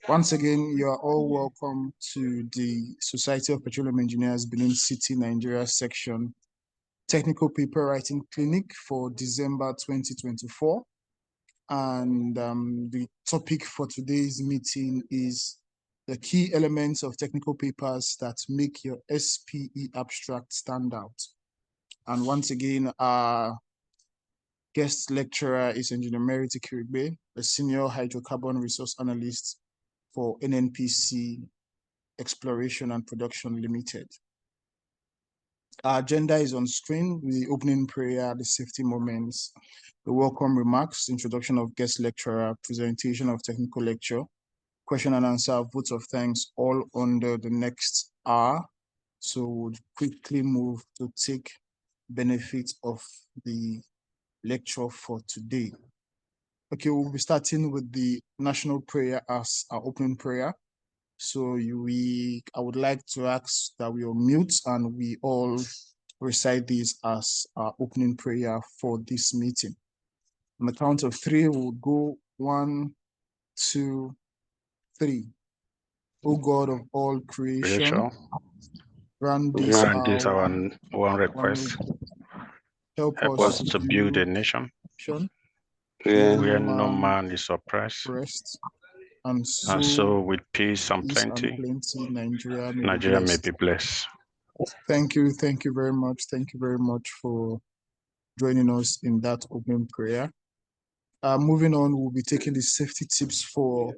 Once again, you are all welcome to the Society of Petroleum Engineers Benin City, Nigeria section technical paper writing clinic for December 2024. And the topic for today's meeting is the key elements of technical papers that make your SPE abstract stand out. And once again, our guest lecturer is Engineer Merit Ikirigbe, a senior hydrocarbon resource analyst for NNPC Exploration and Production Limited. Our agenda is on screen with the opening prayer, the safety moments, the welcome remarks, introduction of guest lecturer, presentation of technical lecture, question and answer, votes of thanks, all under the next hour. So we'll quickly move to take benefit of the lecture for today. Okay, we'll be starting with the national prayer as our opening prayer. So I would like to ask that we all mute and we all recite this as our opening prayer for this meeting. On the count of three, we'll go 1, 2, 3. O God of all creation, grant this our one request. Help us to build a nation where no man is oppressed, and so with peace and plenty, Nigeria may be blessed. Thank you very much. Thank you very much for joining us in that opening prayer. Moving on, we'll be taking the safety tips for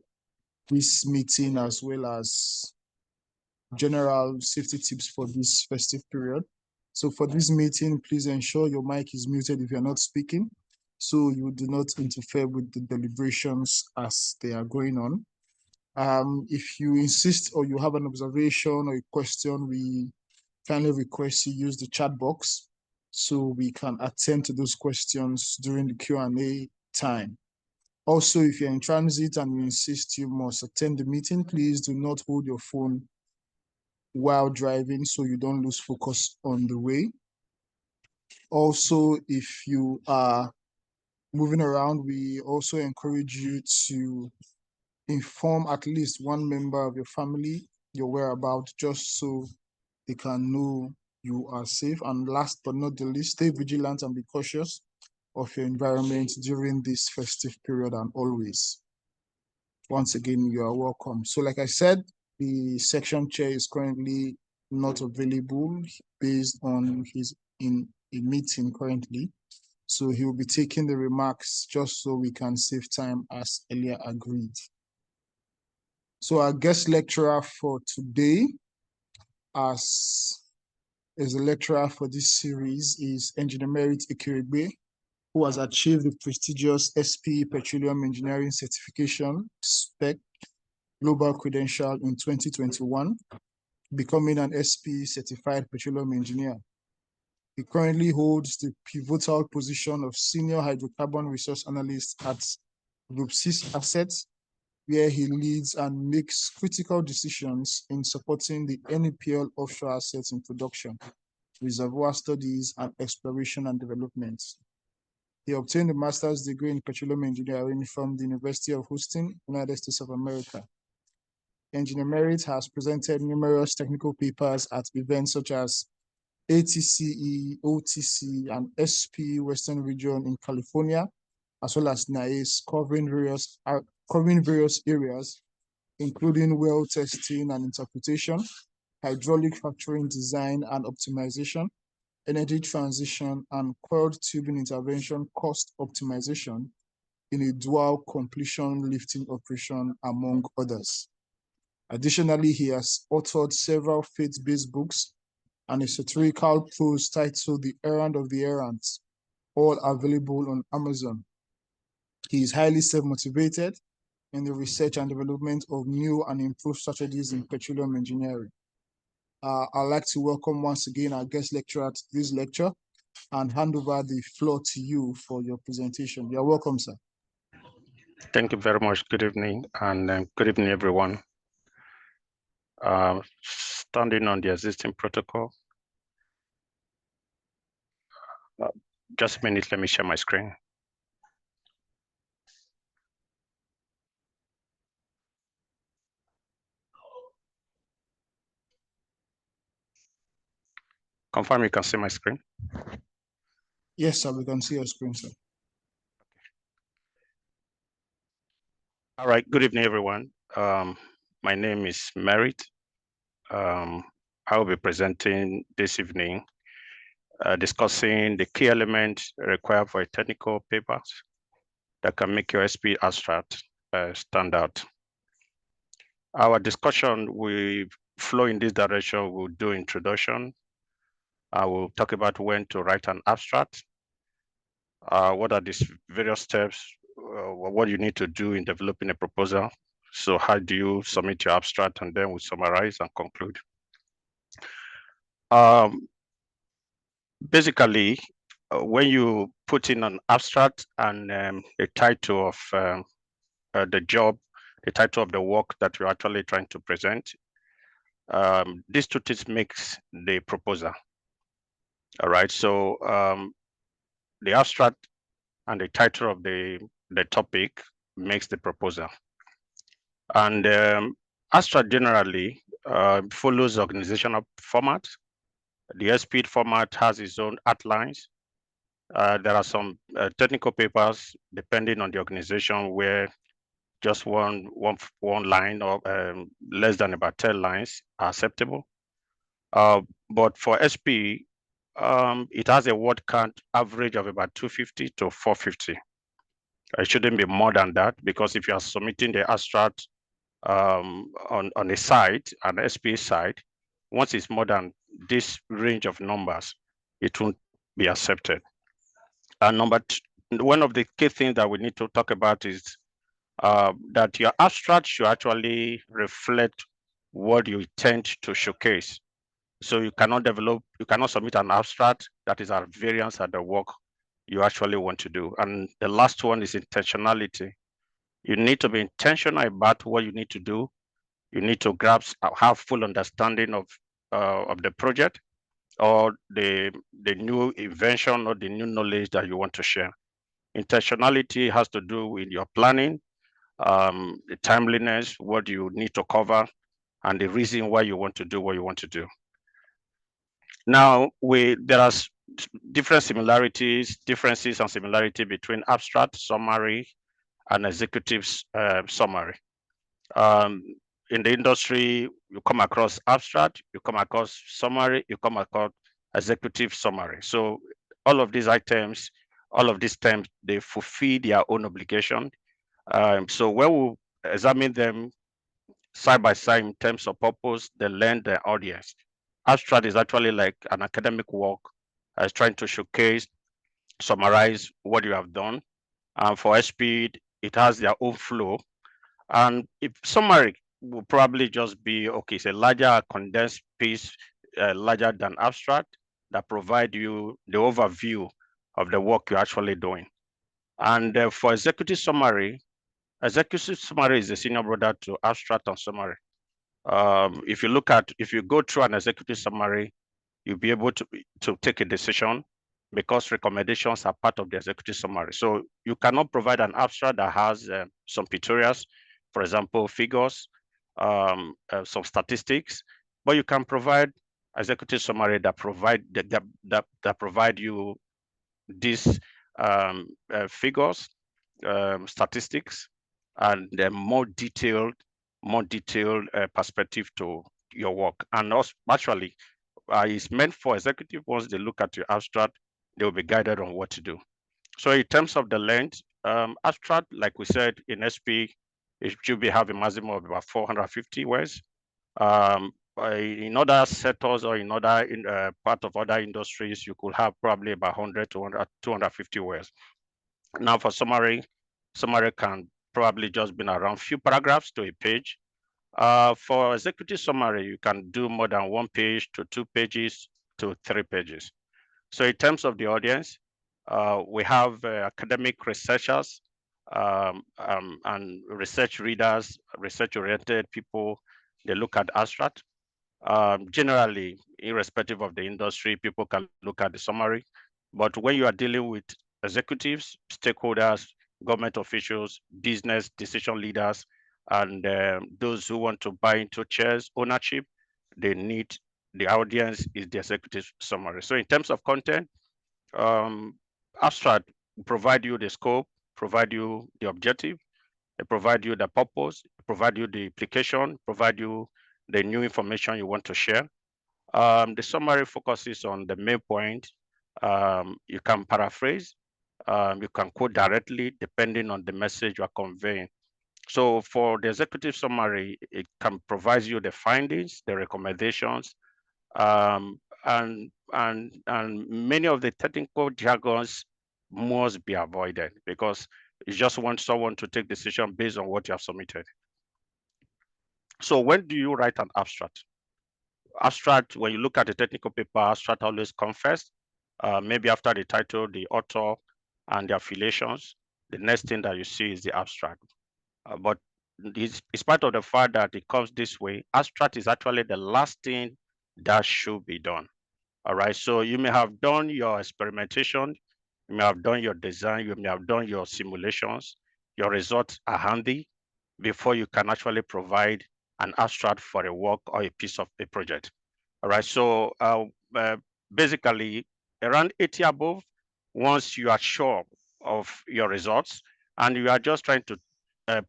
this meeting as well as general safety tips for this festive period. So for this meeting, please ensure your mic is muted if you're not speaking, so you do not interfere with the deliberations as they are going on. If you insist or you have an observation or a question, we kindly request you use the chat box so we can attend to those questions during the Q&A time. Also, if you're in transit and you insist you must attend the meeting, please do not hold your phone while driving so you don't lose focus on the way. Also, if you are moving around, we also encourage you to inform at least one member of your family your whereabouts, just so they can know you are safe. And last but not the least, stay vigilant and be cautious of your environment during this festive period and always. Once again, you are welcome. So like I said, the section chair is currently not available based on he's in a meeting currently. So he will be taking the remarks just so we can save time as earlier agreed. So our guest lecturer for today, as a lecturer for this series, is Engineer Merit Ikirigbe, who has achieved the prestigious SPE Petroleum Engineering Certification SPEC Global Credential in 2021, becoming an SPE Certified Petroleum Engineer. He currently holds the pivotal position of Senior Hydrocarbon Resource Analyst at Group 6 Assets, where he leads and makes critical decisions in supporting the NEPL offshore assets in production, reservoir studies, and exploration and development. He obtained a master's degree in petroleum engineering from the University of Houston, United States of America. Engineer Merit has presented numerous technical papers at events such as ATCE, OTC, and SPE Western Region in California, as well as NIACE, covering various areas, including well testing and interpretation, hydraulic fracturing design and optimization, energy transition, and coiled tubing intervention cost optimization in a dual completion lifting operation, among others. Additionally, he has authored several faith-based books and a satirical prose titled The Errand of the Errants, all available on Amazon. He is highly self-motivated in the research and development of new and improved strategies in petroleum engineering. I'd like to welcome once again our guest lecturer to this lecture and hand over the floor to you for your presentation. You're welcome, sir. Thank you very much. Good evening, and good evening, everyone. Standing on the existing protocol. Just a minute, let me share my screen. confirm you can see my screen? Yes, sir, we can see your screen, sir. All right, good evening, everyone. My name is Merit. I will be presenting this evening, discussing the key elements required for a technical paper that can make your SPE abstract stand out. Our discussion will flow in this direction. We'll do introduction. I will talk about when to write an abstract. What are these various steps? What you need to do in developing a proposal. So how do you submit your abstract, and then we summarize and conclude. Basically, when you put in an abstract and the title of the job, the title of the work that you're actually trying to present, these two things makes the proposal. All right, so the abstract and the title of the topic makes the proposal. And abstract generally follows organizational format. The SPE format has its own outlines. There are some technical papers, depending on the organization, where just one line or less than about 10 lines are acceptable. But for SPE, it has a word count average of about 250 to 450. It shouldn't be more than that, because if you are submitting the abstract on a site, an SPE site, once it's more than this range of numbers, it won't be accepted. And one of the key things that we need to talk about is that your abstract should actually reflect what you intend to showcase. So you cannot submit an abstract that is at variance at the work you actually want to do. And the last one is intentionality. You need to be intentional about what you need to do. You need to have full understanding of the project or the new invention or the new knowledge that you want to share. Intentionality has to do with your planning, the timeliness, what you need to cover, and the reason why you want to do what you want to do. Now, there are differences and similarity between abstract summary and executive summary. In the industry, you come across abstract, you come across summary, you come across executive summary. So all of these items, all of these terms, they fulfill their own obligation. So when we examine them side by side in terms of purpose, the length, the audience, abstract is actually like an academic work as trying to showcase, summarize what you have done. And for SPE, it has their own flow. And if summary will probably just be, okay, it's a larger condensed piece, larger than abstract, that provide you the overview of the work you're actually doing. And for executive summary is the senior brother to abstract and summary. If you go through an executive summary, you'll be able to take a decision, because recommendations are part of the executive summary. So you cannot provide an abstract that has some pictorials, for example, figures, some statistics, but you can provide executive summary that provide you these figures, statistics, and more detailed perspective to your work. And also, actually, it's meant for executive. Once they look at your abstract, they will be guided on what to do. So in terms of the length, abstract, like we said in SPE, it should have a maximum of about 450 words. In other sectors or in other part of other industries, you could have probably about 100 to 250 words. Now for summary can probably just be around few paragraphs to a page. For executive summary, you can do more than 1 page to 2 pages to 3 pages. So in terms of the audience, we have academic researchers and research readers, research-oriented people. They look at abstract. Generally, irrespective of the industry, people can look at the summary. But when you are dealing with executives, stakeholders, government officials, business decision leaders, and those who want to buy into shares ownership, they need the audience is the executive summary. So in terms of content, abstract provide you the scope, provide you the objective, they provide you the purpose, provide you the application, provide you the new information you want to share. The summary focuses on the main point. You can paraphrase, you can quote directly depending on the message you are conveying. So for the executive summary, it can provide you the findings, the recommendations, and many of the technical jargons must be avoided because you just want someone to take decision based on what you have submitted. So when do you write an abstract? Abstract, when you look at the technical paper, abstract always comes first. Maybe after the title, the author, and the affiliations, the next thing that you see is the abstract. But it's part of the fact that it comes this way. Abstract is actually the last thing that should be done. All right, so you may have done your experimentation, you may have done your design, you may have done your simulations, your results are handy before you can actually provide an abstract for a work or a piece of a project. All right, so basically around 80 above, once you are sure of your results and you are just trying to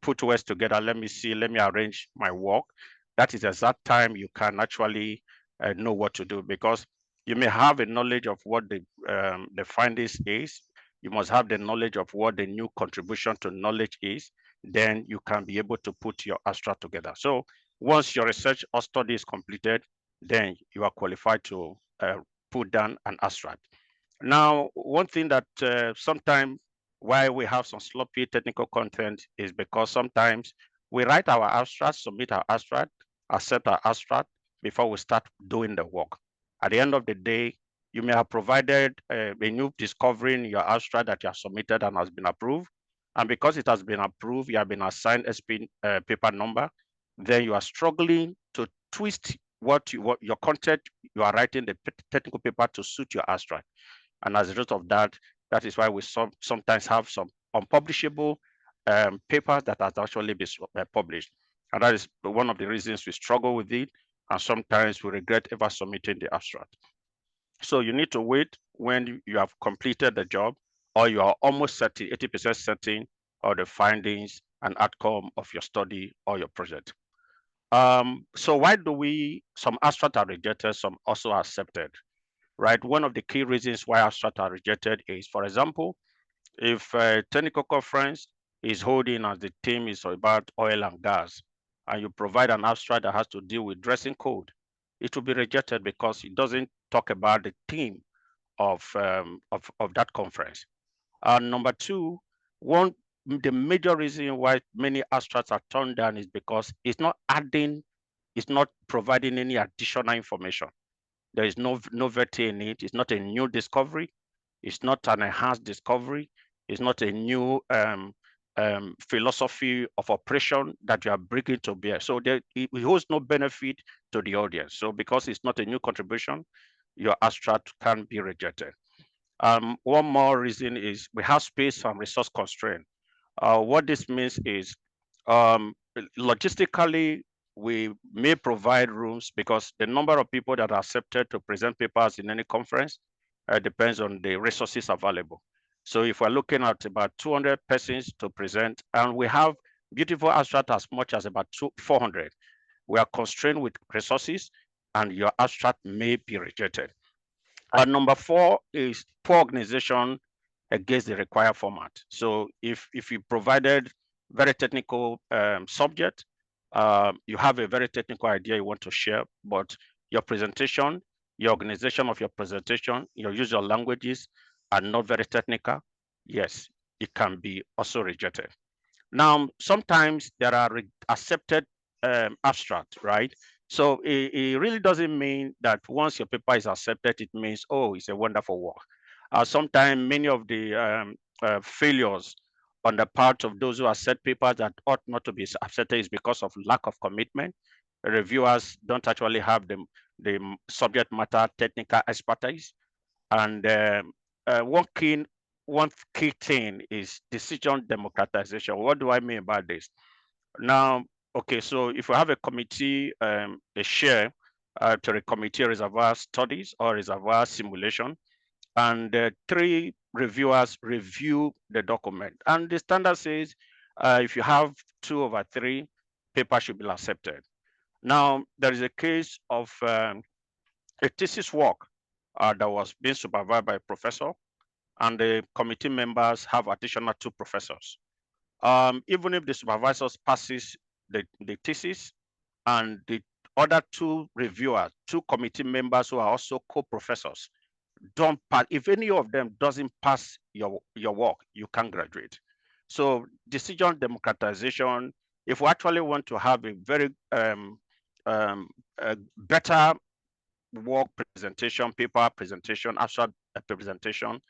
put words together, let me see, let me arrange my work, that is exact time you can actually know what to do, because you may have a knowledge of what the findings is, you must have the knowledge of what the new contribution to knowledge is, then you can be able to put your abstract together. So once your research or study is completed, then you are qualified to put down an abstract. Now, one thing that sometimes why we have some sloppy technical content is because sometimes we write our abstract, submit our abstract, accept our abstract before we start doing the work. At the end of the day, you may have provided a new discovery in your abstract that you have submitted and has been approved. And because it has been approved, you have been assigned SPE paper number, then you are struggling to twist what your content you are writing the technical paper to suit your abstract. And as a result of that, that is why we sometimes have some unpublishable papers that has actually been published. And that is one of the reasons we struggle with it. And sometimes we regret ever submitting the abstract. So you need to wait when you have completed the job, or you are almost certain, 80% certain of the findings and outcome of your study or your project. So why do some abstracts are rejected, some also are accepted? Right? One of the key reasons why abstracts are rejected is, for example, if a technical conference is holding as the theme is about oil and gas, and you provide an abstract that has to deal with dressing code, it will be rejected because it doesn't talk about the theme of that conference. Number two, the major reason why many abstracts are turned down is because it's not providing any additional information. There is no novelty in it. It's not a new discovery. It's not an enhanced discovery. It's not a new philosophy of operation that you are bringing to bear. So it holds no benefit to the audience. So because it's not a new contribution, your abstract can be rejected. One more reason is we have space and resource constraint. What this means is logistically, we may provide rooms because the number of people that are accepted to present papers in any conference depends on the resources available. So if we're looking at about 200 persons to present, and we have beautiful abstract as much as about 400, we are constrained with resources and your abstract may be rejected. And number four is poor organization against the required format. So if you provided very technical subject, you have a very technical idea you want to share, but your presentation, your organization of your presentation, your usual languages are not very technical, yes, it can be also rejected. Now, sometimes there are accepted abstract, right? So it really doesn't mean that once your paper is accepted, it means, oh, it's a wonderful work. Sometimes many of the failures on the part of those who accept papers that ought not to be accepted is because of lack of commitment. Reviewers don't actually have the subject matter technical expertise. And one key thing is decision democratization. What do I mean by this? Now, okay, so if we have a committee, a chair, to the committee reservoir studies or reservoir simulation, and 3 reviewers review the document. And the standard says if you have 2/3, paper should be accepted. Now, there is a case of a thesis work that was being supervised by a professor, and the committee members have additional 2 professors. Even if the supervisors passes the thesis, and the other 2 reviewers, 2 committee members who are also co-professors, don't pass, if any of them doesn't pass your work, you can't graduate. So decision democratization, if we actually want to have a very better work presentation, paper presentation, abstract presentation,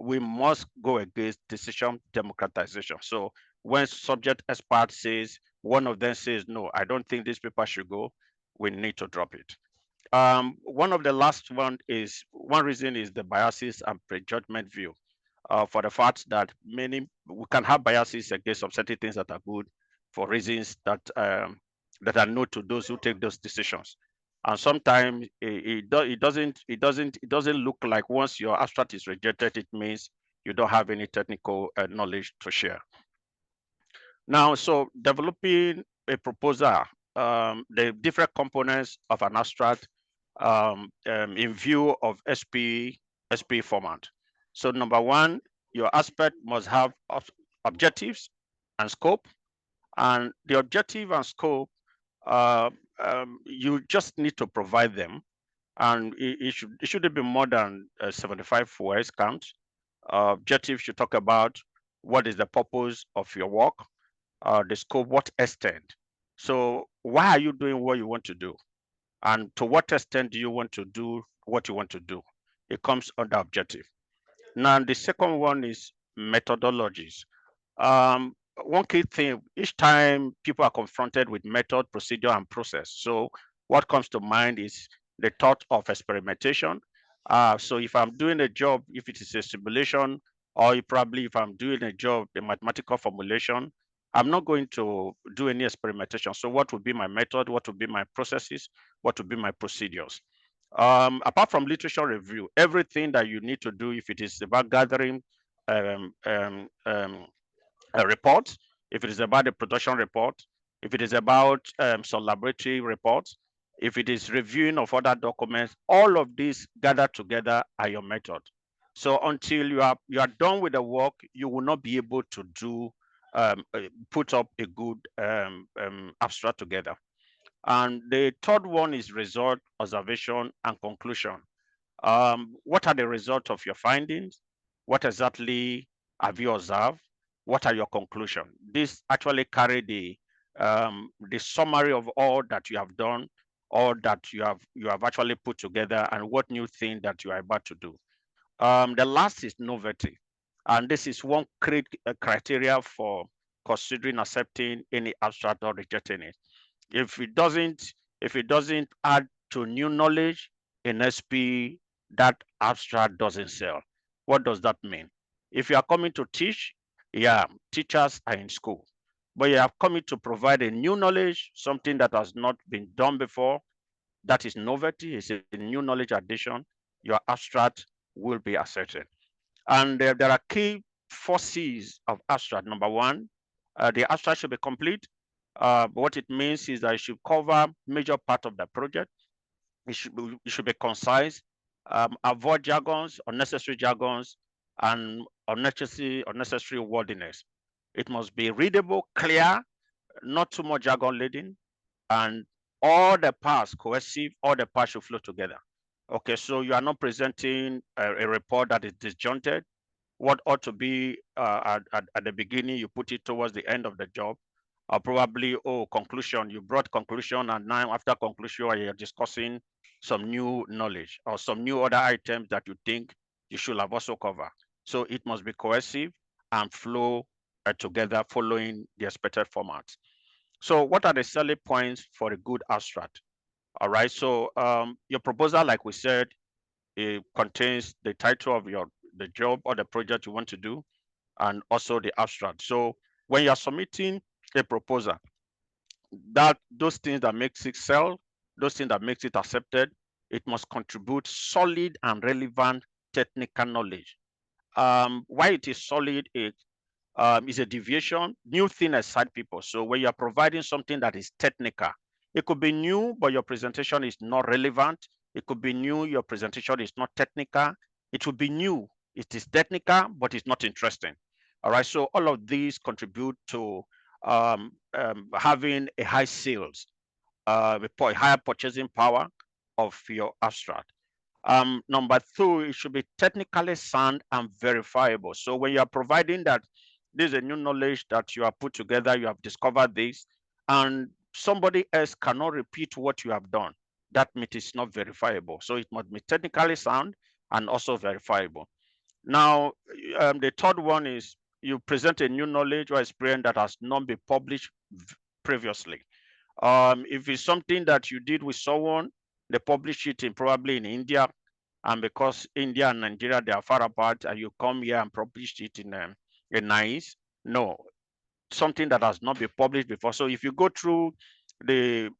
we must go against decision democratization. So when subject expert says, one of them says, no, I don't think this paper should go, we need to drop it. One of the last one reason is the biases and prejudgment view. For the fact that we can have biases against some certain things that are good for reasons that are known to those who take those decisions. And sometimes it doesn't look like once your abstract is rejected, it means you don't have any technical knowledge to share. Now, so developing a proposal, the different components of an abstract in view of SPE format. So number 1, your aspect must have objectives and scope. And the objective and scope, you just need to provide them. And it shouldn't be more than 75 words count. Objective should talk about what is the purpose of your work, the scope, what extent. So why are you doing what you want to do? And to what extent do you want to do what you want to do? It comes under objective. Now, the second one is methodologies. One key thing, each time people are confronted with method, procedure, and process. So what comes to mind is the thought of experimentation. So if I'm doing a job, if it is a simulation, or probably if I'm doing a job, a mathematical formulation, I'm not going to do any experimentation. So what would be my method? What would be my processes? What would be my procedures? Apart from literature review, everything that you need to do, if it is about gathering a report, if it is about a production report, if it is about some laboratory reports, if it is reviewing of other documents, all of these gathered together are your method. So until you are done with the work, you will not be able to do put up a good abstract together. And the third one is result, observation, and conclusion. What are the results of your findings? What exactly have you observed? What are your conclusions? This actually carry the summary of all that you have done, all that you have actually put together, and what new thing that you are about to do. The last is novelty, and this is one criteria for considering accepting any abstract or rejecting it. If it doesn't add to new knowledge in SP, that abstract doesn't sell. What does that mean? If you are coming to teach, yeah, teachers are in school, but you are coming to provide a new knowledge, something that has not been done before. That is novelty, it's a new knowledge addition. Your abstract will be accepted. And there are key 4 C's of abstract. Number 1, the abstract should be complete. What it means is that it should cover major part of the project. It should be concise, avoid jargons, and unnecessary wordiness. It must be readable, clear, not too much jargon laden, and all the parts cohesive, all the parts should flow together. Okay, so you are not presenting a report that is disjointed. What ought to be at the beginning, you put it towards the end of the job. Or probably, conclusion, you brought conclusion, and now after conclusion, you're discussing some new knowledge or some new other items that you think you should have also covered. So it must be cohesive and flow together following the expected format. So what are the selling points for a good abstract? All right, so your proposal, like we said, it contains the title of the job or the project you want to do, and also the abstract. So when you are submitting a proposal, those things that makes it sell those things that makes it accepted, it must contribute solid and relevant technical knowledge. Why it is solid, it is a deviation, new thing aside people. So when you are providing something that is technical, it could be new, but your presentation is not relevant. It could be new, your presentation is not technical. It would be new, it is technical, but it's not interesting. All right, so all of these contribute to having a high sales, a higher purchasing power of your abstract. Number two, it should be technically sound and verifiable. So when you are providing that this is a new knowledge that you have put together, you have discovered this, and somebody else cannot repeat what you have done, that means it's not verifiable. So it must be technically sound and also verifiable. Now, the third one is you present a new knowledge or experience that has not been published previously. If it's something that you did with someone, they publish it in probably in India, and because India and Nigeria they are far apart, and you come here and publish it in NICE, no, something that has not been published before. So if you go through the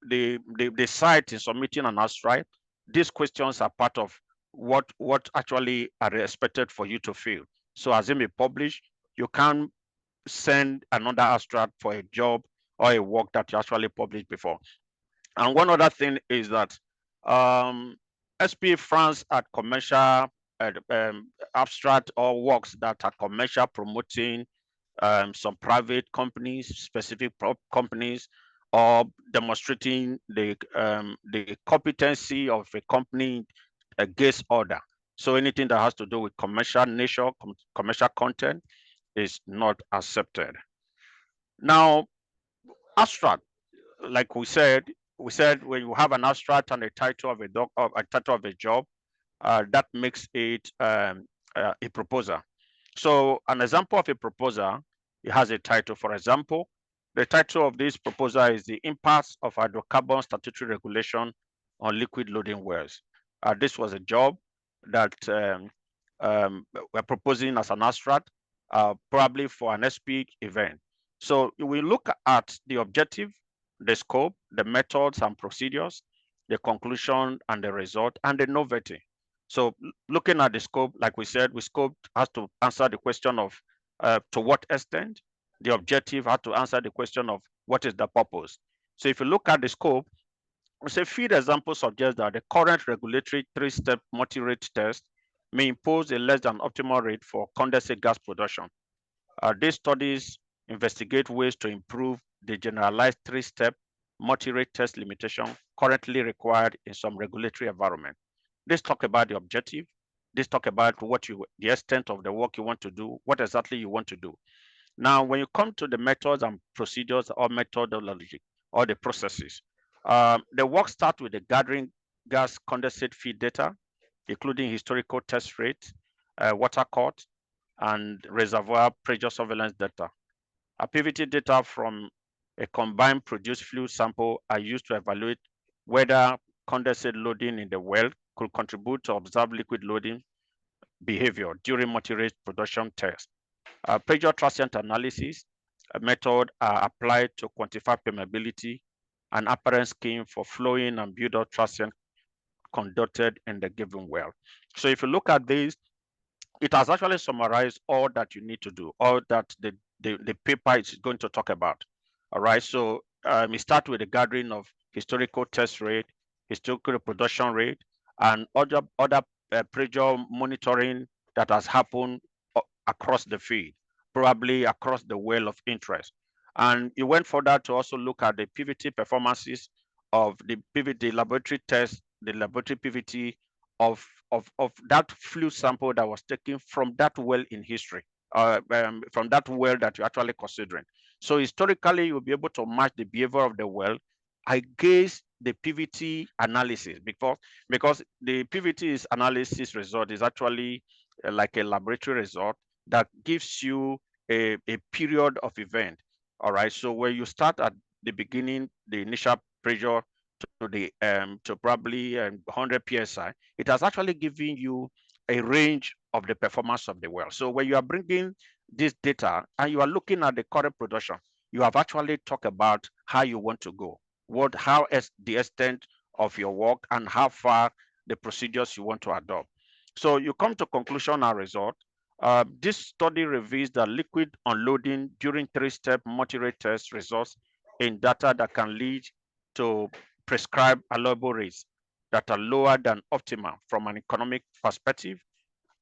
the site in submitting an abstract, these questions are part of what actually are expected for you to fill. So as it may publish, you can send another abstract for a job or a work that you actually published before. And one other thing is that SPE France at commercial abstract or works that are commercial promoting some private companies, specific companies, or demonstrating the competency of a company against order. So anything that has to do with commercial nature, commercial content is not accepted. Now, abstract, like we said when you have an abstract and a title of a title of a job, that makes it a proposal. So an example of a proposal, it has a title. For example, the title of this proposal is the impacts of hydrocarbon statutory regulation on liquid loading wells. This was a job that we're proposing as an abstract, probably for an SPE event. So we look at the objective, the scope, the methods and procedures, the conclusion and the result, and the novelty. So looking at the scope, like we said, we scope has to answer the question of to what extent. The objective had to answer the question of what is the purpose. So if you look at the scope, we say field example suggests that the current regulatory three-step multi-rate test may impose a less than optimal rate for condensate gas production. These studies investigate ways to improve the generalized three-step multi-rate test limitation currently required in some regulatory environment. This talk about the objective. This talk about the extent of the work you want to do, what exactly you want to do. Now, when you come to the methods and procedures or methodology or the processes, the work starts with the gathering gas condensate feed data, including historical test rates, water cut, and reservoir pressure surveillance data. PVT data from a combined produced fluid sample are used to evaluate whether condensate loading in the well could contribute to observed liquid loading behavior during multi-rate production tests. Pressure transient analysis method are applied to quantify permeability and apparent scheme for flowing and build-up transient conducted in the given well. So if you look at this, it has actually summarized all that you need to do, all that the paper is going to talk about. All right, so we start with the gathering of historical test rate, historical production rate, and other pressure monitoring that has happened across the field, probably across the well of interest. And it went further to also look at the PVT performances of the PVT laboratory test, the laboratory PVT of that fluid sample that was taken from that well in history, from that well that you're actually considering. So historically, you'll be able to match the behavior of the well against the PVT analysis because the PVT analysis result is actually like a laboratory result that gives you a period of event. All right. So where you start at the beginning, the initial pressure to the to probably 100 psi, it has actually given you a range of the performance of the well. So when you are bringing this data and you are looking at the current production, you have actually talked about how you want to go. how is the extent of your work and how far the procedures you want to adopt. So you come to conclusion and result. This study reveals that liquid unloading during three-step multi-rate test results in data that can lead to prescribed allowable rates that are lower than optimal from an economic perspective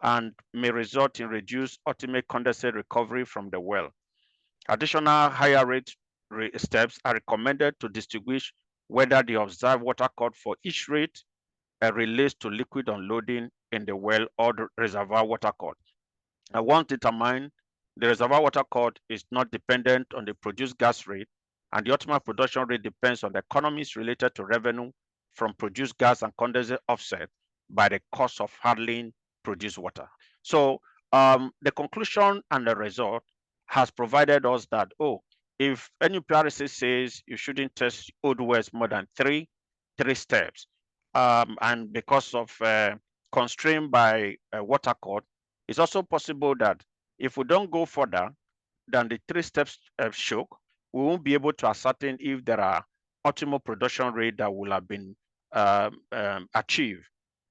and may result in reduced ultimate condensate recovery from the well. Additional higher rate steps are recommended to distinguish whether the observed water cut for each rate relates to liquid unloading in the well or the reservoir water cut. Once determined, the reservoir water cut is not dependent on the produced gas rate, and the optimal production rate depends on the economies related to revenue from produced gas and condensate offset by the cost of handling produced water. So the conclusion and the result has provided us that, if NUPRC says you shouldn't test old wells more than three steps, and because of constrained by water cut, it's also possible that if we don't go further than the three steps show, we won't be able to ascertain if there are optimal production rate that will have been achieved.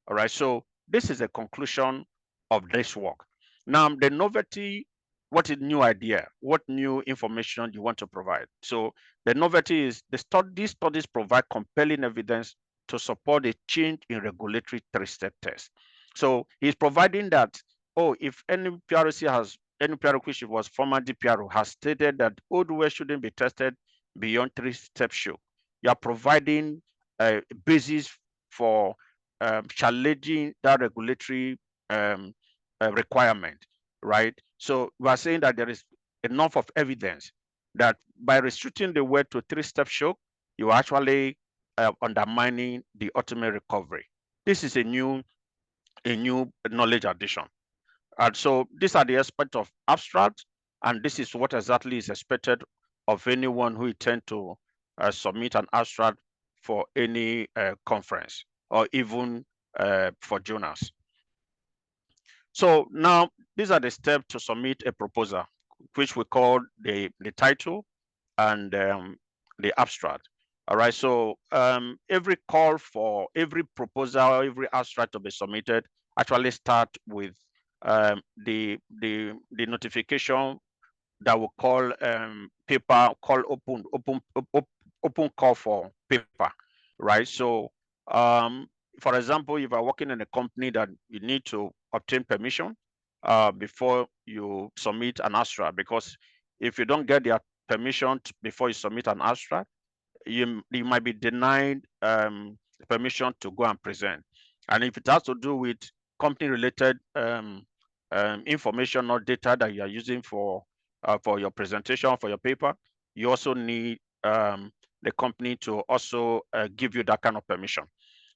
All right, so this is a conclusion of this work. Now, the novelty, what is new idea? What new information you want to provide? So the novelty is these studies provide compelling evidence to support a change in regulatory three-step test. So he's providing that, if any PRC which was former DPRO has stated that old wells shouldn't be tested beyond three-step show, you are providing a basis for challenging that regulatory requirement, right? So we are saying that there is enough of evidence that by restricting the well to three-step show, you are actually undermining the ultimate recovery. This is a new knowledge addition. And so these are the aspects of abstract, and this is what exactly is expected of anyone who intends to submit an abstract for any conference or even for journals. So now these are the steps to submit a proposal, which we call the title and the abstract. All right, so every call for every proposal, every abstract to be submitted actually start with the notification that will call paper, call open call for paper, right? So for example, if you're working in a company that you need to obtain permission before you submit an abstract, because if you don't get their permission before you submit an abstract, you might be denied permission to go and present. And if it has to do with company related information or data that you are using for your presentation, for your paper, you also need the company to also give you that kind of permission.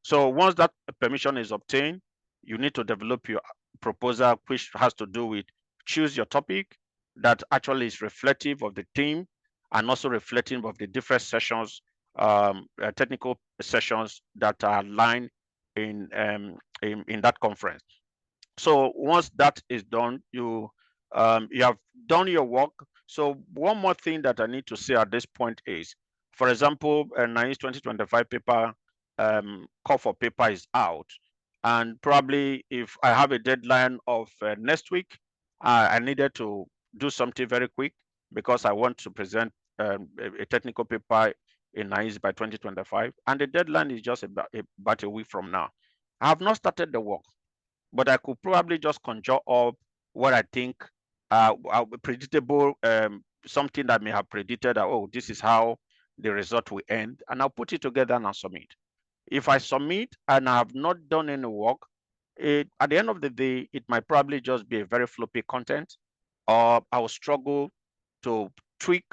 So once that permission is obtained, you need to develop your proposal, which has to do with choose your topic that actually is reflective of the theme and also reflective of the different sessions, technical sessions that are aligned in that conference. So once that is done, you have done your work. So one more thing that I need to say at this point is, for example, NICE 2025 paper call for paper is out, and probably if I have a deadline of next week, I needed to do something very quick because I want to present a technical paper in NICE by 2025, and the deadline is just about a week from now. I have not started the work, but I could probably just conjure up what I think predictable, something that may have predicted that, this is how the result will end, and I'll put it together and I'll submit. If I submit and I have not done any work, at the end of the day, it might probably just be a very floppy content, or I will struggle to tweak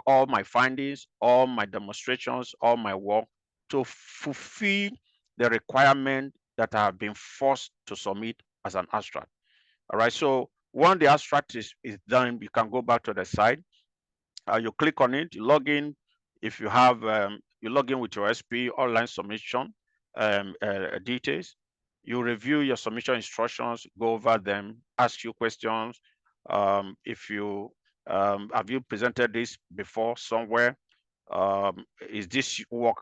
all my findings, all my demonstrations, all my work to fulfill the requirement that I have been forced to submit as an abstract. All right, so when the abstract is done, you can go back to the site. You click on it, you log in. If you have, you log in with your SPE online submission details. You review your submission instructions, go over them, ask you questions. If you have you presented this before somewhere? Is this work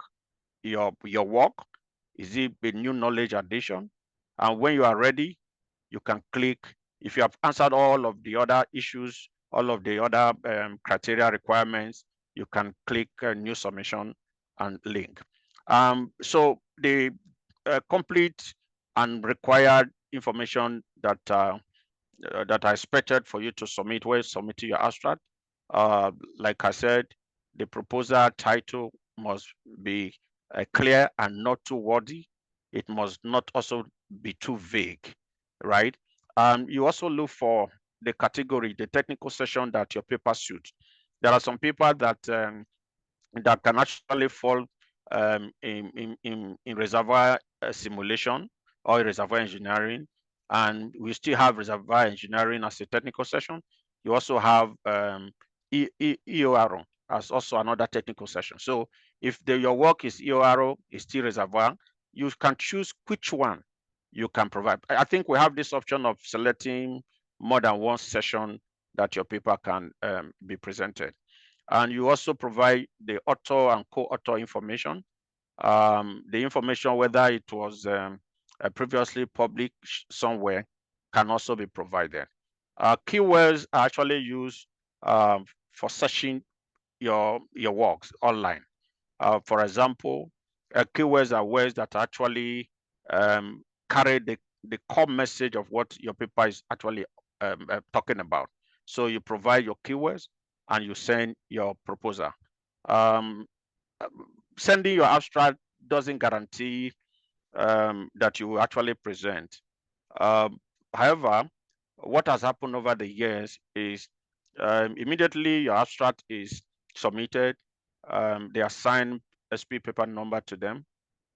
your work? Is it a new knowledge addition? And when you are ready, you can click. If you have answered all of the other issues, all of the other criteria requirements, you can click new submission and link. So the complete and required information that are expected for you to submit when submitting your abstract. Like I said, the proposal title must be clear and not too wordy. It must not also be too vague, right? You also look for the category, the technical session that your paper suits. There are some people that can actually fall in reservoir simulation or reservoir engineering, and we still have reservoir engineering as a technical session. You also have EORO as also another technical session. So if your work is EORO, is still reservoir, you can choose which one you can provide. I think we have this option of selecting more than one session that your paper can be presented. And you also provide the author and co-author information. The information, whether it was previously published somewhere, can also be provided. Keywords are actually used for searching your works online. For example, keywords are words that actually carry the core message of what your paper is actually talking about. So you provide your keywords and you send your proposal. Um, Sending your abstract doesn't guarantee that you will actually present. However, what has happened over the years is immediately your abstract is submitted, they assign SPE paper number to them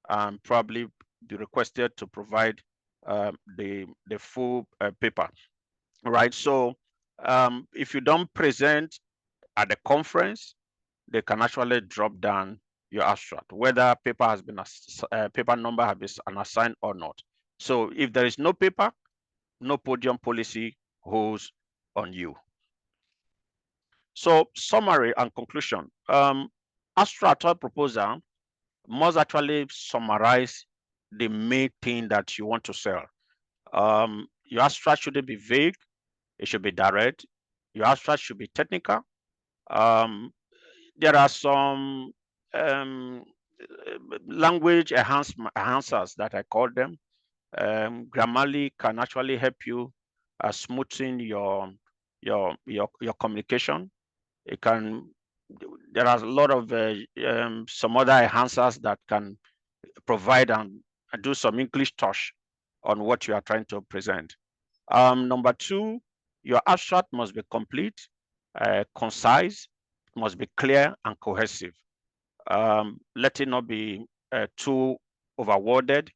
and probably be requested to provide the full paper, right? So if you don't present at the conference, they can actually drop down your abstract, whether paper has been paper number has been assigned or not. So if there is no paper, no podium policy holds on you. So summary and conclusion. Abstract or proposal must actually summarize the main thing that you want to sell. Your abstract shouldn't be vague. It should be direct. Your abstract should be technical. There are some language enhancers that I call them. Grammarly can actually help you smoothing your communication. It can. There are a lot of some other enhancers that can provide and do some English touch on what you are trying to present. Number two, your abstract must be complete, concise, must be clear and cohesive. Let it not be too overworded.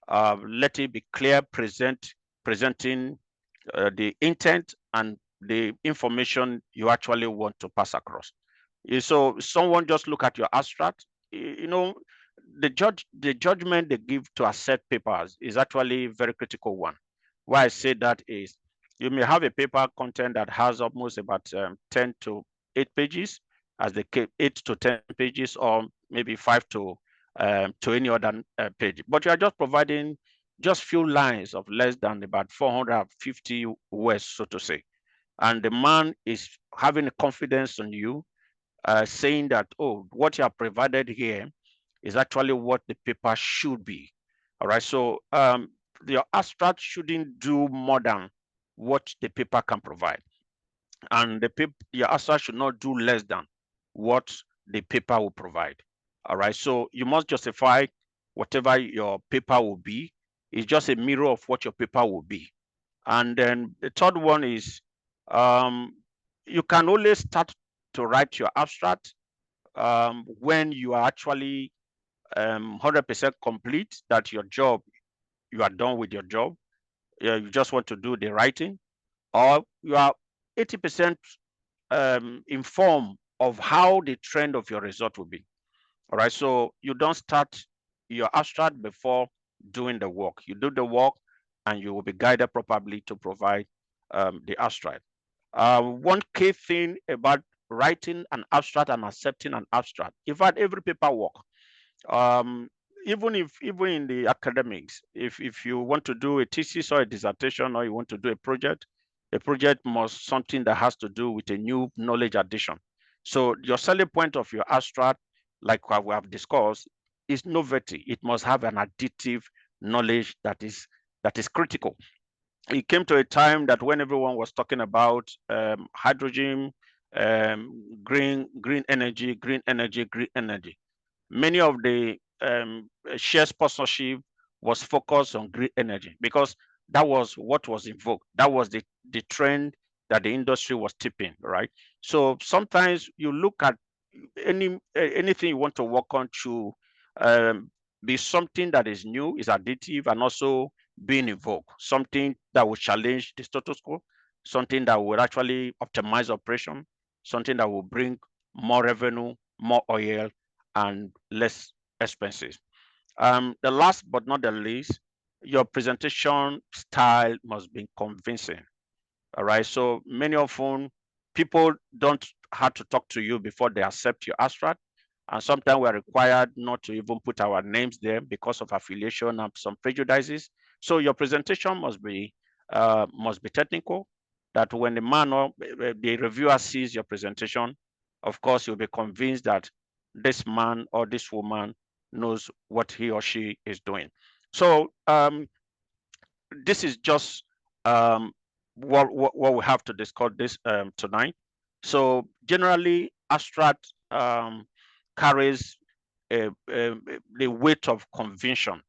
Let it be clear, presenting the intent and the information you actually want to pass across. So someone just look at your abstract, you know, the judgment they give to accept papers is actually a very critical one. Why I say that is, you may have a paper content that has almost about 10 to 8 pages, as the 8 to 10 pages, or maybe 5 to any other page, but you are just providing just few lines of less than about 450 words, so to say, and the man is having confidence on you, saying that, oh, what you have provided here is actually what the paper should be. All right. So your abstract shouldn't do more than what the paper can provide. And your abstract should not do less than what the paper will provide. All right. So you must justify whatever your paper will be. It's just a mirror of what your paper will be. And then the third one is you can only start to write your abstract when you are actually 100% complete, that you are done with your job. You just want to do the writing, or you are 80% informed of how the trend of your result will be. All right. So you don't start your abstract before doing the work. You do the work and you will be guided properly to provide the abstract. One key thing about writing an abstract and accepting an abstract. In fact, every paperwork, even in the academics, if you want to do a thesis or a dissertation, or you want to do a project must something that has to do with a new knowledge addition. So your selling point of your abstract, like what we have discussed, is novelty. It must have an additive knowledge that is critical. It came to a time that when everyone was talking about hydrogen, green energy, many of the share sponsorship was focused on green energy because that was what was in vogue. That was the trend that the industry was tipping, right? So sometimes you look at anything you want to work on to be something that is new, is additive, and also being in vogue, something that will challenge the status quo, something that will actually optimize operation, something that will bring more revenue, more oil, and less expenses. The last but not the least, your presentation style must be convincing. All right. So many often people don't have to talk to you before they accept your abstract. And sometimes we're required not to even put our names there because of affiliation and some prejudices. So your presentation must be technical, that when the man or the reviewer sees your presentation, of course, you'll be convinced that this man or this woman knows what he or she is doing. So this is just what we have to discuss this tonight. So generally, abstract carries the weight of convention.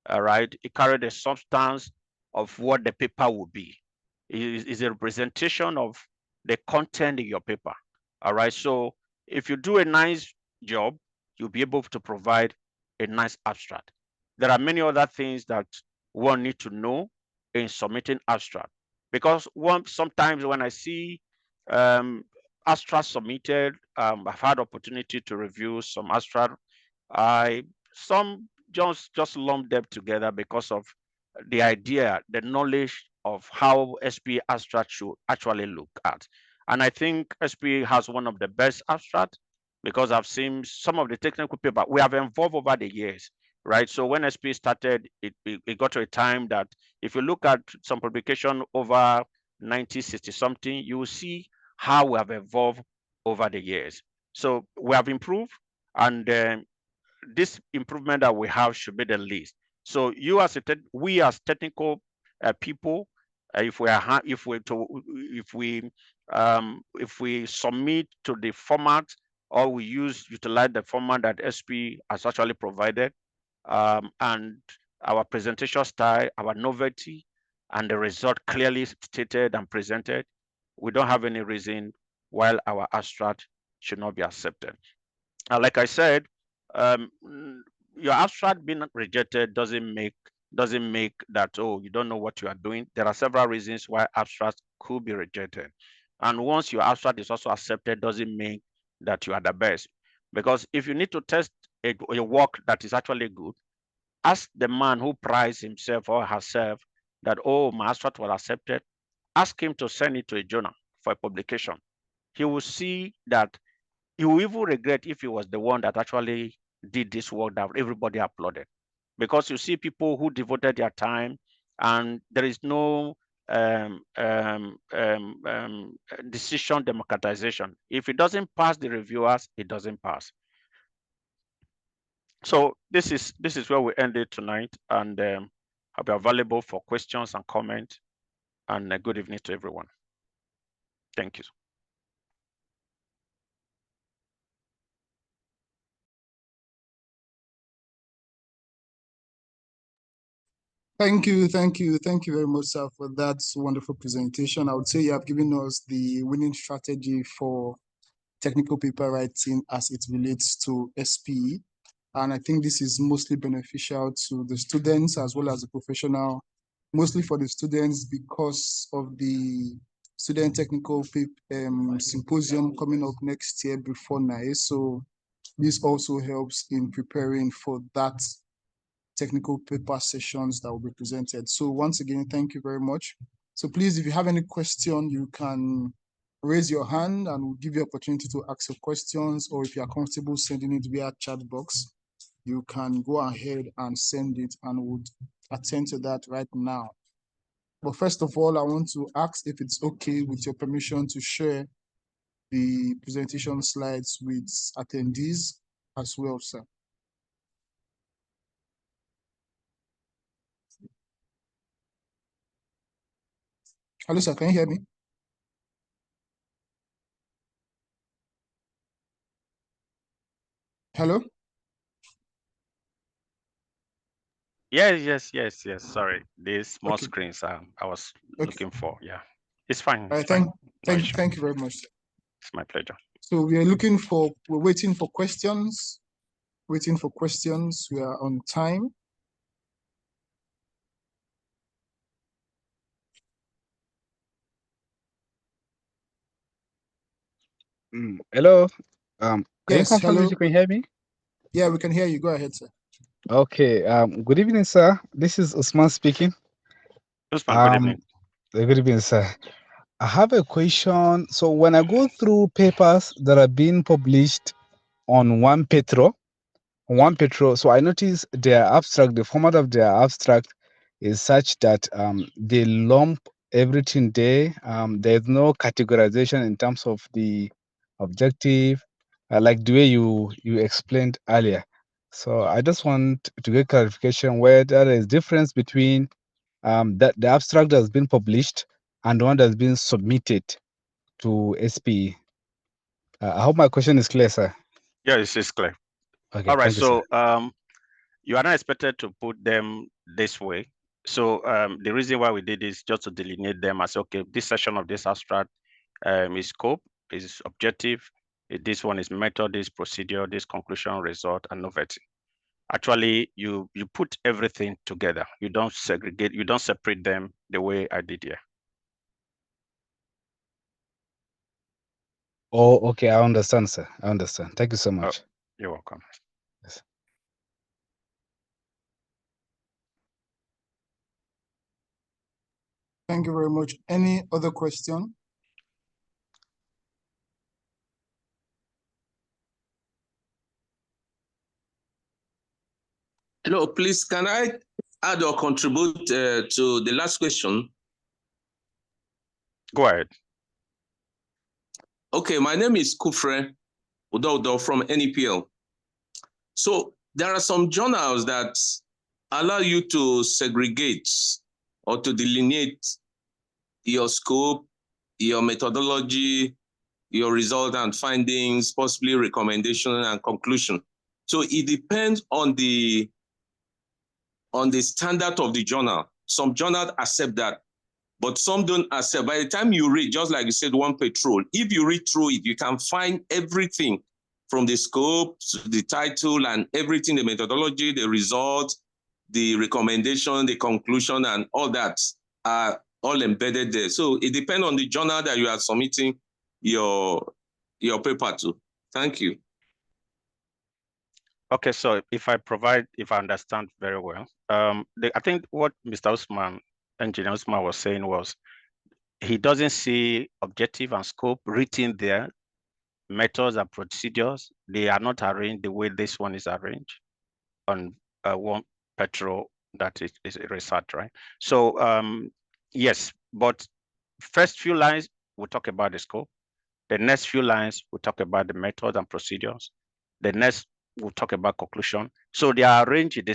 All right, it carries the substance of what the paper will be. It is a representation of the content in your paper. All right, so if you do a nice job, you'll be able to provide a nice abstract. There are many other things that one need to know in submitting abstract, because sometimes when I see abstract submitted, I've had opportunity to review some abstract. I some just lump them together because of the idea, the knowledge of how SPE abstract should actually look at. And I think SPE has one of the best abstract because I've seen some of the technical paper we have evolved over the years, right? So when SPE started, it got to a time that if you look at some publication over 1960 something, you will see how we have evolved over the years. So we have improved, and this improvement that we have should be the least. So you as we as technical people, if we submit to the format, or we utilize the format that SP has actually provided, and our presentation style, our novelty, and the result clearly stated and presented, we don't have any reason why our abstract should not be accepted. And like I said, um, your abstract being rejected doesn't make that, oh, you don't know what you are doing. There are several reasons why abstract could be rejected, and once your abstract is also accepted, doesn't mean that you are the best. Because if you need to test a work that is actually good, ask the man who prides himself or herself that, oh, my abstract was accepted. Ask him to send it to a journal for a publication. He will see that he will even regret if he was the one that actually did this work that everybody applauded. Because you see people who devoted their time, and there is no decision democratization. If it doesn't pass the reviewers, it doesn't pass. So this is where we ended tonight, and I'll be available for questions and comments. And a good evening to everyone. Thank you. Thank you very much, sir, for that wonderful presentation. I would say you have given us the winning strategy for technical paper writing as it relates to SPE. And I think this is mostly beneficial to the students as well as the professional, mostly for the students because of the student technical symposium coming up next year before NICE. So this also helps in preparing for that technical paper sessions that will be presented. So once again, thank you very much. So please, if you have any question, you can raise your hand and we'll give you opportunity to ask your questions, or if you are comfortable sending it via chat box, you can go ahead and send it and we'll attend to that right now. But first of all, I want to ask if it's okay with your permission to share the presentation slides with attendees as well, sir. Hello, sir, can you hear me? Hello? Yes. Sorry, these small Okay. screens I was Okay. looking for. Yeah, it's fine. All It's right, fine. No issue. thank you very much, sir. It's my pleasure. So we're waiting for questions, we are on time. Hello. Can you Yes, confirm if hello. you can hear me? Yeah, we can hear you. Go ahead, sir. Okay. Good evening, sir. This is Usman speaking. Usman, good evening. Good evening, sir. I have a question. So when I go through papers that are being published on one petro, so I notice their abstract, the format of their abstract is such that they lump everything there. There's no categorization in terms of the objective, like the way you explained earlier. So I just want to get clarification whether there is difference between that the abstract that's been published and the one that's been submitted to SPE. I hope my question is clear, sir. Yeah, it's clear. Okay, All right. thank you, sir. So you are not expected to put them this way. So the reason why we did is just to delineate them as, okay, this section of this abstract is scope, is objective. This one is method, this procedure, this conclusion, result, and novelty. Actually, you put everything together. You don't segregate, you don't separate them the way I did here. Oh, okay, I understand, sir. I understand. Thank you so much. You're welcome. Yes. Thank you very much. Any other question? Hello, please, can I add or contribute to the last question? Go ahead. Okay, my name is Kufre Udodo from NEPL. So there are some journals that allow you to segregate or to delineate your scope, your methodology, your result and findings, possibly recommendation and conclusion. So it depends on the standard of the journal. Some journals accept that, but some don't accept. By the time you read, just like you said, one petrol, if you read through it, you can find everything from the scope, the title, and everything, the methodology, the result, the recommendation, the conclusion, and all that are all embedded there. So it depends on the journal that you are submitting your paper to. Thank you. Okay, so if I understand very well, I think what Mr. Usman, Engineer Usman, was saying was he doesn't see objective and scope written there. Methods and procedures, they are not arranged the way this one is arranged on one petrol that is research, right? So yes, but first few lines we'll talk about the scope. The next few lines we'll talk about the methods and procedures. The next we'll talk about conclusion. So they are arranged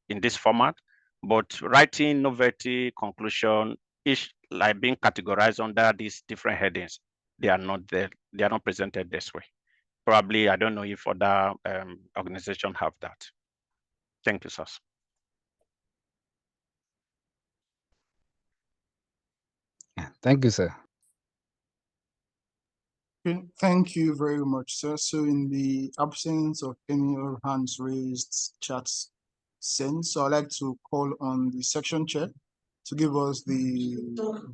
in this format, but writing, novelty, conclusion, each like being categorized under these different headings. They are not there. They are not presented this way. Probably, I don't know if other organizations have that. Thank you, sir. Thank you, sir. Okay, thank you very much, sir. So in the absence of any other hands raised, chats sent, so I'd like to call on the section chair to give us the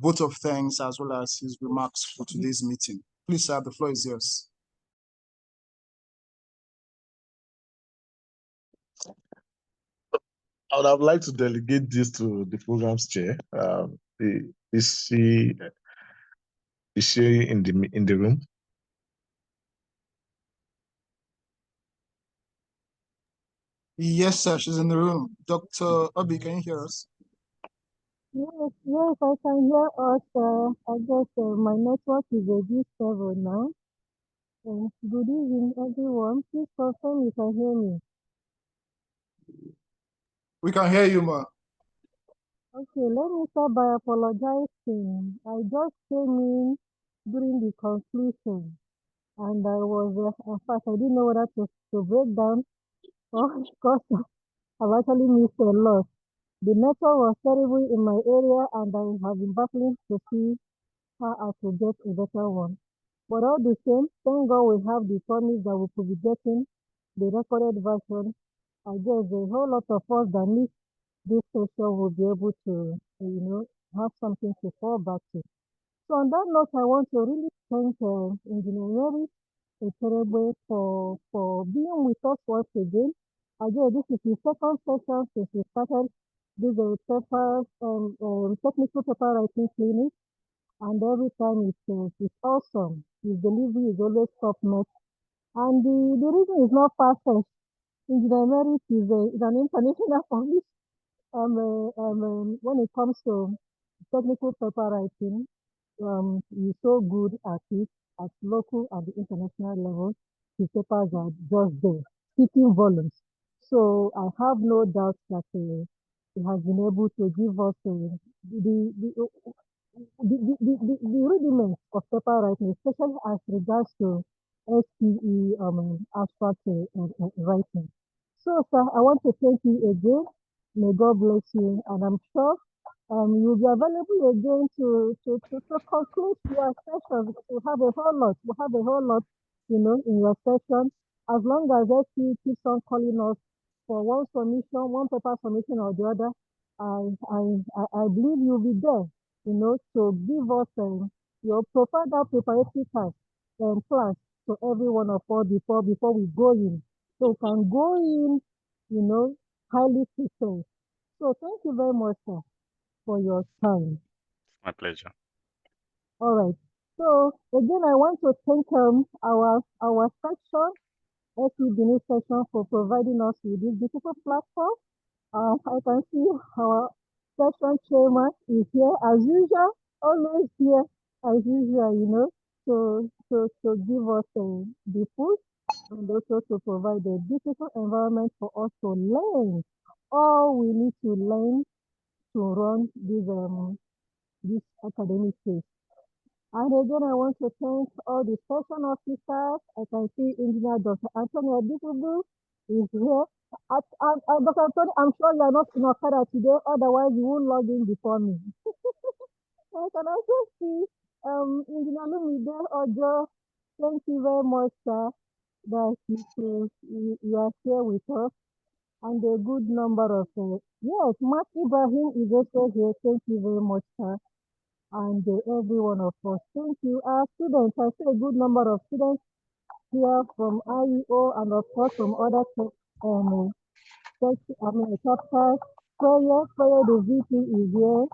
vote of thanks as well as his remarks for today's meeting. Please, sir, the floor is yours. I would have liked to delegate this to the program's chair. She Is she in the room? Yes, sir, she's in the room. Dr. Obi, can you hear us? Yes, yes, I can hear us. I guess my network is a bit stable now. Good evening, everyone. Please confirm you can hear me. We can hear you, ma. Okay, let me start by apologizing. I just came in during the conclusion, and I was, in fact, I didn't know whether to break down or because I've actually missed a lot. The network was terrible in my area, and I have been battling to see how I could get a better one. But all the same, thank God we have the promise that we could be getting the recorded version. I guess a whole lot of us that miss this session will be able to, have something to fall back to. So on that note, I want to really thank Engineer Mary Eterebe for being with us once again. Again, this is the second session since we started this technical paper writing clinic, and every time it's awesome. His delivery is always top notch, and the reason is not far-fetched. Engineer Merit is an international police. When it comes to technical paper writing, he's so good at it at local and the international level. His papers are just there, speaking volumes. So I have no doubt that he has been able to give us the rudiments of paper writing, especially as regards to SPE abstract writing. So, sir, I want to thank you again. May God bless you, and I'm sure you'll be available again to conclude your session. We have a whole lot. We have a whole lot, in your session. As long as SPE keeps on calling us for one submission, one paper submission or the other, I believe you'll be there, to give us your provide that preparatory task class to every one of us before we go in. So we can go in, highly prepared. So thank you very much, sir, for your time. My pleasure. All right. So again, I want to thank our section, SE Benin section, for providing us with this beautiful platform. I can see our section chairman is here as usual, always here as usual, to give us the food and also to provide a beautiful environment for us to learn. All we need to learn to run this academic phase. And again, I want to thank all the session officers. I can see Engineer Dr. Anthony Adikubu is here. Dr. Anthony, I'm sure you are not in Okada today, otherwise you won't log in before me. I can also see Engineer Lumide Ojo. Thank you very much, sir, that you are here with us. And a good number of, yes, Mark Ibrahim is also here. Thank you very much, sir. And every one of us. Thank you. Our students, I see a good number of students here from IEO and of course from other chapters. Prayer, the VP is here.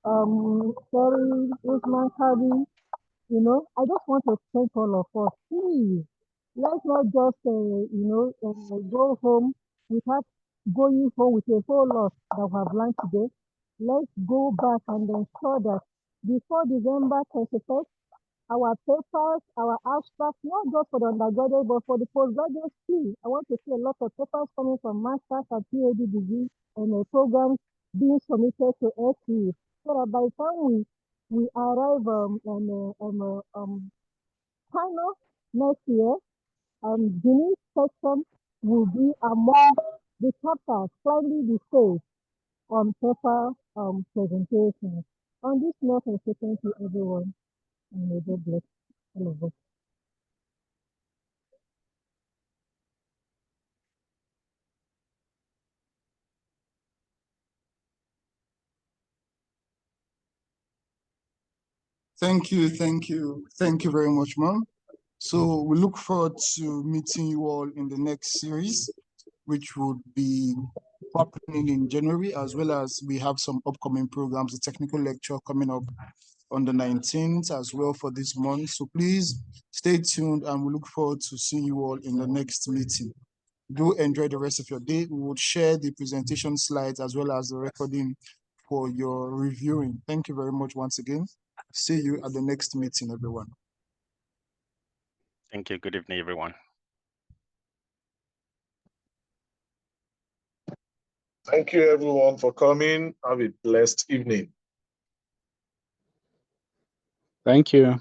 Terry, Usman Kabi, I just want to thank all of us. Please, let's not just, go home without going home with a whole lot that we have learned today. Let's go back and ensure that before December 31st, our papers, our abstracts, not just for the undergraduate, but for the postgraduate too. I want to see a lot of papers coming from master's and PhD degree and programs being submitted to SPE. So that by the time we arrive final next year, Benin section will be among the chapters, slightly the stage on paper presentation. On this note, I say thank you everyone, and may God bless all of us. Thank you very much, ma'am. So we look forward to meeting you all in the next series, which would be happening in January, as well as we have some upcoming programs, a technical lecture coming up on the 19th as well for this month. So please stay tuned and we look forward to seeing you all in the next meeting. Do enjoy the rest of your day. We will share the presentation slides as well as the recording for your reviewing. Thank you very much once again. See you at the next meeting, everyone. Thank you. Good evening, everyone. Thank you, everyone, for coming. Have a blessed evening. Thank you.